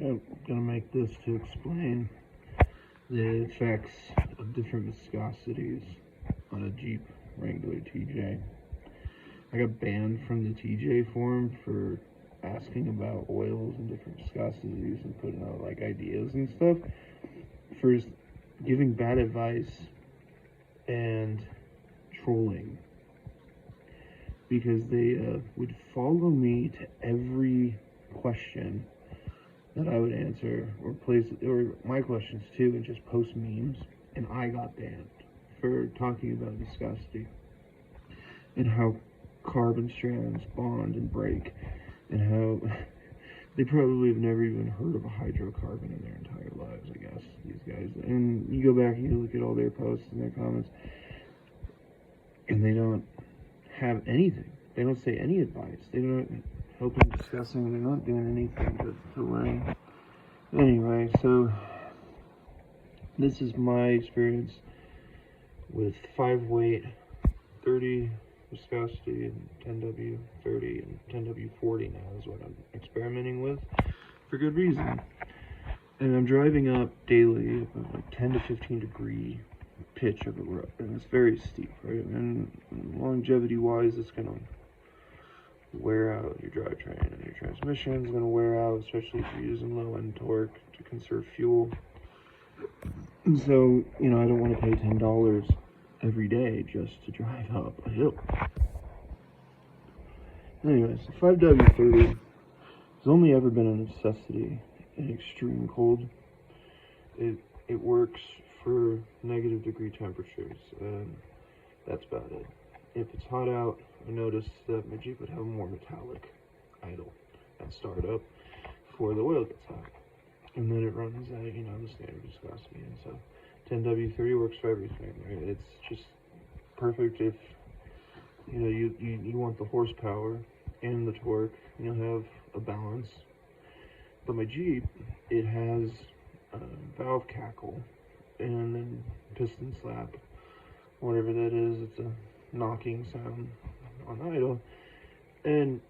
I'm gonna make this to explain the effects of different viscosities on a Jeep Wrangler TJ. I got banned from the TJ forum for asking about oils and different viscosities and putting out like ideas and stuff, for giving bad advice and trolling, because they would follow me to every question that I would answer, or my questions too, and just post memes. And I got banned for talking about viscosity and how carbon strands bond and break, and how they probably have never even heard of a hydrocarbon in their entire lives, I guess, these guys. And you go back and you look at all their posts and their comments, and they don't have anything. They don't say any advice. They don't help in discussing. They're not doing anything to learn. Anyway, so this is my experience with 5w-30 viscosity and 10w-30 and 10w-40 now is what I'm experimenting with, for good reason. And I'm driving up daily about like 10 to 15 degree pitch of a road, and it's very steep, right? And longevity wise, it's gonna wear out your drivetrain, and your transmission is gonna wear out, especially if you're using low end torque to conserve fuel. And so, I don't want to pay $10 every day just to drive up a hill. Anyways, so 5w-30 has only ever been a necessity in extreme cold. It works for negative degree temperatures, and that's about it. If it's hot out, I noticed that my Jeep would have more metallic idle at startup before the oil gets hot. And then it runs at, the standard viscosity. And so 10w-30 works for everything, right? It's just perfect if, you want the horsepower and the torque, have a balance. But my Jeep, it has valve cackle and then piston slap, whatever that is. It's a knocking sound on idle. And,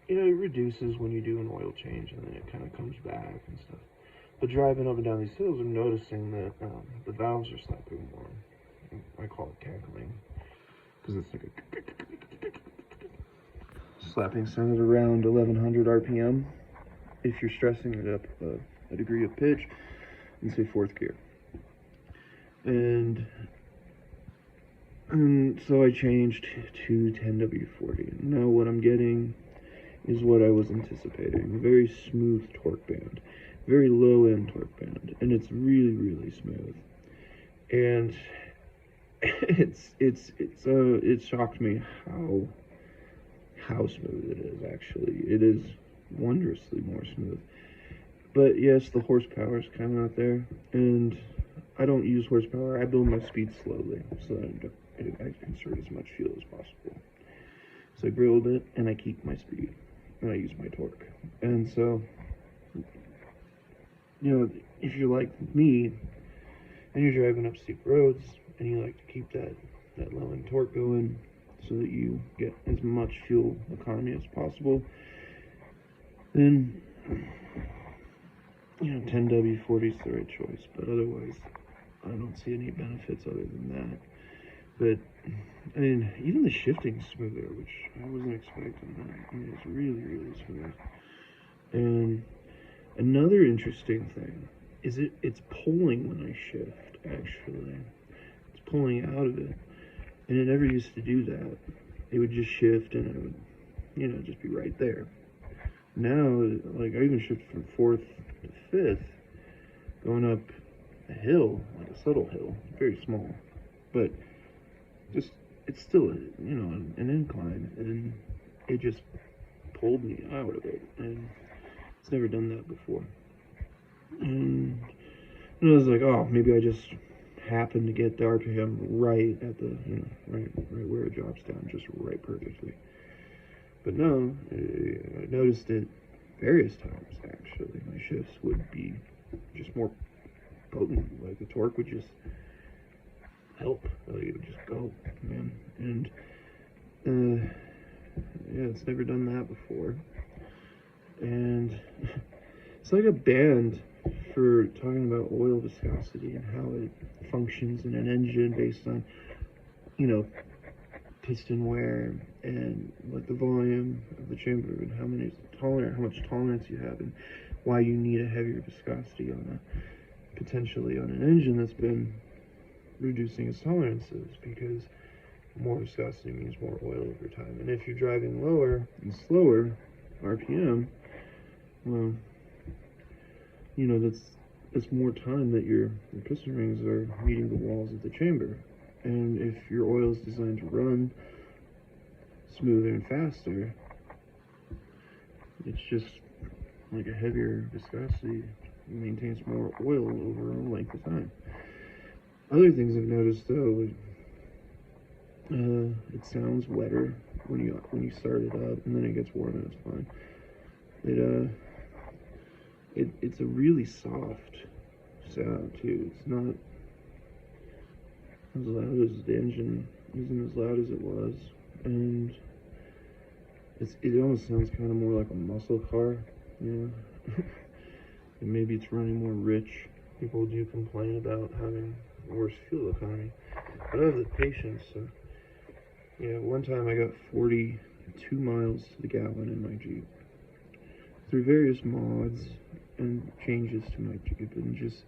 it reduces when you do an oil change, and then it kind of comes back and stuff. But driving up and down these hills, I'm noticing that the valves are slapping more. I call it cackling, because it's like a slapping sound at around 1100 RPM if you're stressing it up a degree of pitch in, say, 4th gear. And so I changed to 10w-40. Now what I'm getting is what I was anticipating: a very smooth torque band, very low end torque band, and it's really, really smooth. And it shocked me how smooth it is. Actually, it is wondrously more smooth. But yes, the horsepower is kind of not there, and I don't use horsepower. I build my speed slowly so that I conserve as much fuel as possible. So I build it and I keep my speed, and I use my torque. And so, if you're like me and you're driving up steep roads and you like to keep that low end torque going so that you get as much fuel economy as possible, then 10w-40 is the right choice. But otherwise, I don't see any benefits other than that. But even the shifting's smoother, which I wasn't expecting that. It's really, really smooth. And another interesting thing is it's pulling when I shift, actually. It's pulling out of it. And it never used to do that. It would just shift and it would, just be right there. Now, like, I even shift from 4th to 5th, going up a hill, like a subtle hill, very small. But it's still, an incline, and it just pulled me out of it. And it's never done that before. And I was like, oh, maybe I just happened to get the RPM right at the, right where it drops down, just right perfectly. But no, I noticed it various times, actually. My shifts would be just more potent. Like, the torque would just help. Like, it would just go, man. And, it's never done that before. And It's like a band for talking about oil viscosity and how it functions in an engine based on, you know, piston wear and like the volume of the chamber and how much tolerance you have, and why you need a heavier viscosity on potentially on an engine that's been reducing its tolerances, because more viscosity means more oil over time. And if you're driving lower and slower RPM, well, you know, that's more time that your piston rings are meeting the walls of the chamber. And if your oil is designed to run smoother and faster, it's just like a heavier viscosity maintains more oil over a length of time. Other things I've noticed though, it sounds wetter when you start it up, and then it gets warm and it's fine. It's a really soft sound too. It's not as loud as the engine isn't as loud as it was, and it almost sounds kind of more like a muscle car, you know. And maybe it's running more rich. People do complain about having worse fuel economy, but I have the patience. So yeah, one time I got 42 miles to the gallon in my Jeep through various mods and changes to my Jeep, and just,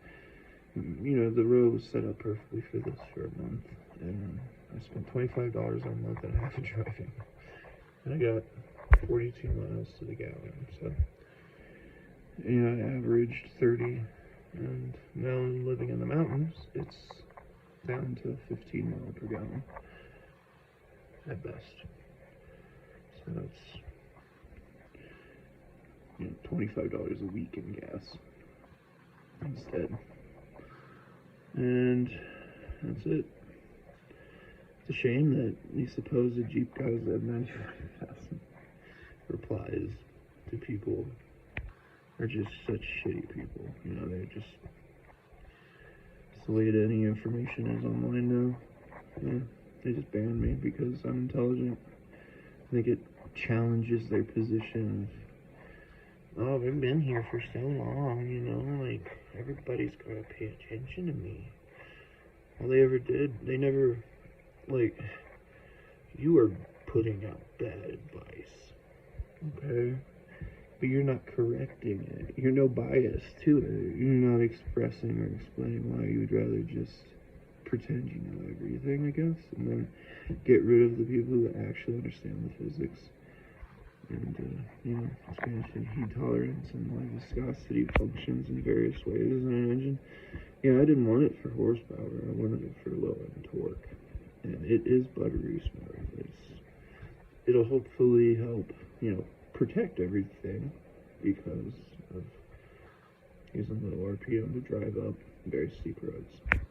you know, the road was set up perfectly for this for a month, and I spent $25 a month and a half of driving, and I got 42 miles to the gallon. So, you know, I averaged 30, and now living in the mountains, it's down to 15 miles per gallon at best. So that's, you know, $25 a week in gas instead. And that's it. It's a shame that these supposed Jeep guys that have 95,000 replies to people are just such shitty people. You know, they're just, it's the way that any information is online now. Yeah, they just ban me because I'm intelligent. I think it challenges their position of, oh, we've been here for so long, you know, like, everybody's gotta pay attention to me. All they ever did, they never, like, you are putting out bad advice, okay? But you're not correcting it. You're no bias to it. You're not expressing or explaining why you would rather just pretend you know everything, I guess, and then get rid of the people who actually understand the physics. And, you know, expansion, heat tolerance, and why viscosity functions in various ways in an engine. Yeah, I didn't want it for horsepower. I wanted it for low-end torque. And it is buttery smooth. It'll hopefully help, you know, protect everything because of using low RPM to drive up very steep roads.